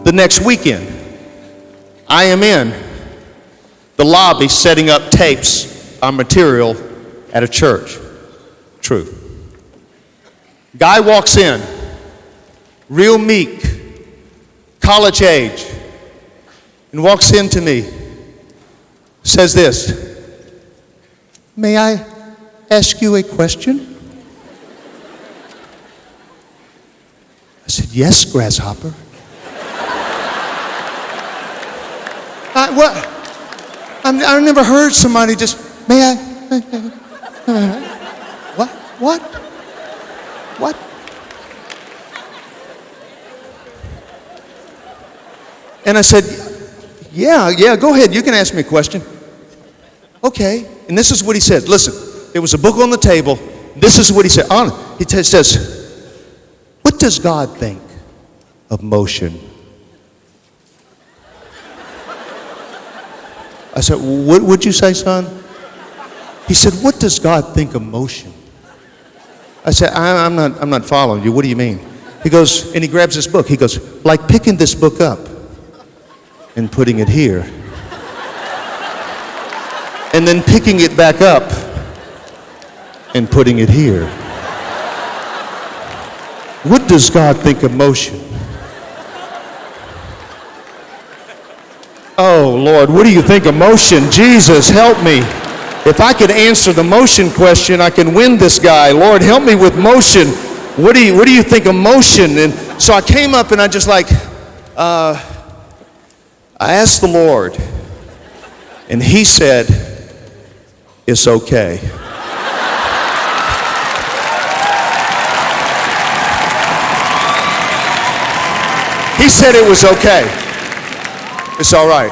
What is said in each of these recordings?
The next weekend, I am in the lobby setting up tapes on material at a church. True. Guy walks in, real meek, college age, and walks into me, says this, "May I ask you a question?" I said, "Yes, grasshopper." I've never heard somebody just, "May I?" What? And I said, yeah, go ahead. You can ask me a question. Okay. And this is what he said. Listen, there was a book on the table. This is what he said. He says, "What does God think of motion?" I said, "What would you say, son?" He said, "What does God think of motion?" I said, I'm not following you. What do you mean?" He goes, and he grabs this book. He goes, "Like picking this book up and putting it here. And then picking it back up and putting it here. What does God think of motion?" Oh, Lord, what do you think of motion? Jesus, help me. If I could answer the motion question, I can win this guy. Lord, help me with motion. What do you think of motion? And so I came up and I just I asked the Lord, and he said, "It's okay." He said it was okay. It's all right.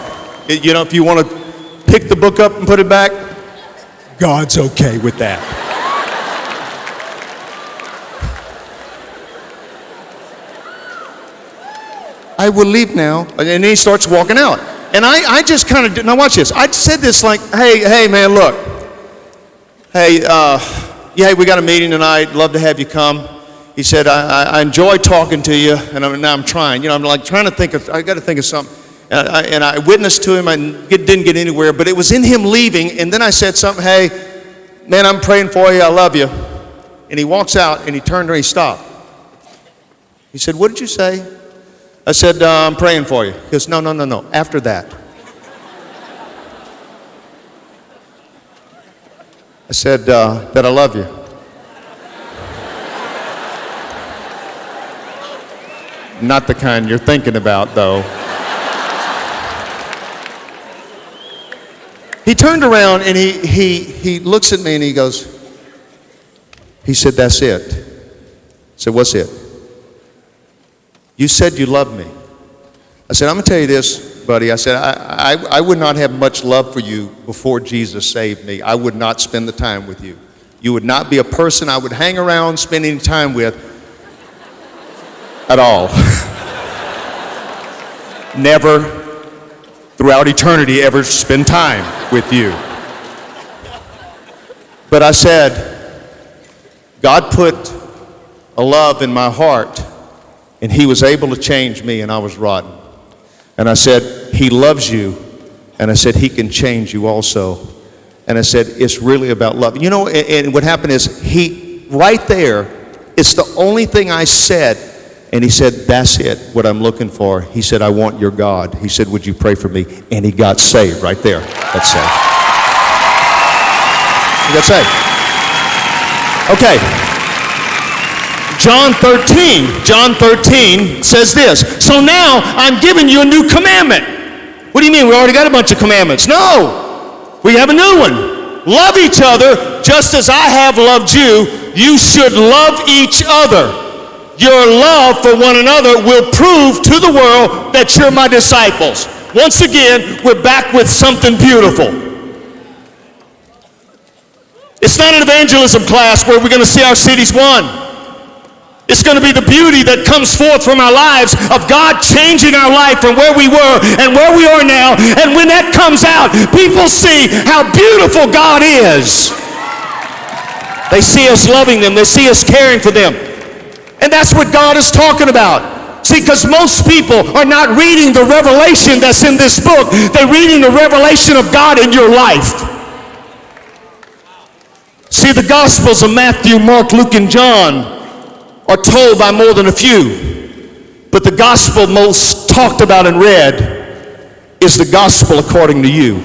If you want to pick the book up and put it back, God's okay with that. "I will leave now." And then he starts walking out. And I just kind of, now watch this. I said this like, hey man, look. Hey, we got a meeting tonight. Love to have you come. He said, I enjoy talking to you, and now I'm trying. I'm like trying to think of, I got to think of something. And I witnessed to him. I didn't get anywhere, but it was in him leaving. And then I said something, "Hey, man, I'm praying for you. I love you." And he walks out, and he turned and he stopped. He said, "What did you say?" I said, "I'm praying for you." He goes, No. After that. I said, "That I love you." Not the kind you're thinking about, though. He turned around and he looks at me and he said, "That's it." I said, "What's it?" "You said you loved me." I said, "I'm going to tell you this, buddy." I said, I would not have much love for you before Jesus saved me. I would not spend the time with you. You would not be a person I would hang around spending time with at all. Never throughout eternity ever spend time with you. But I said, God put a love in my heart, and he was able to change me, and I was rotten. And I said, he loves you, and I said, he can change you also. And I said, it's really about love. And what happened is, right there, it's the only thing I said. And he said, that's it, what I'm looking for. He said, I want your God. He said, would you pray for me? And he got saved right there. That's saved. He got saved. Okay. John 13 says this. So now I'm giving you a new commandment. What do you mean? We already got a bunch of commandments. No. We have a new one. Love each other just as I have loved you. You should love each other. Your love for one another will prove to the world that you're my disciples. Once again, we're back with something beautiful. It's not an evangelism class where we're going to see our cities won. It's going to be the beauty that comes forth from our lives of God changing our life from where we were and where we are now. And when that comes out, people see how beautiful God is. They see us loving them. They see us caring for them. And that's what God is talking about. See, because most people are not reading the revelation that's in this book. They're reading the revelation of God in your life. See, the Gospels of Matthew, Mark, Luke, and John are told by more than a few. But the Gospel most talked about and read is the Gospel according to you.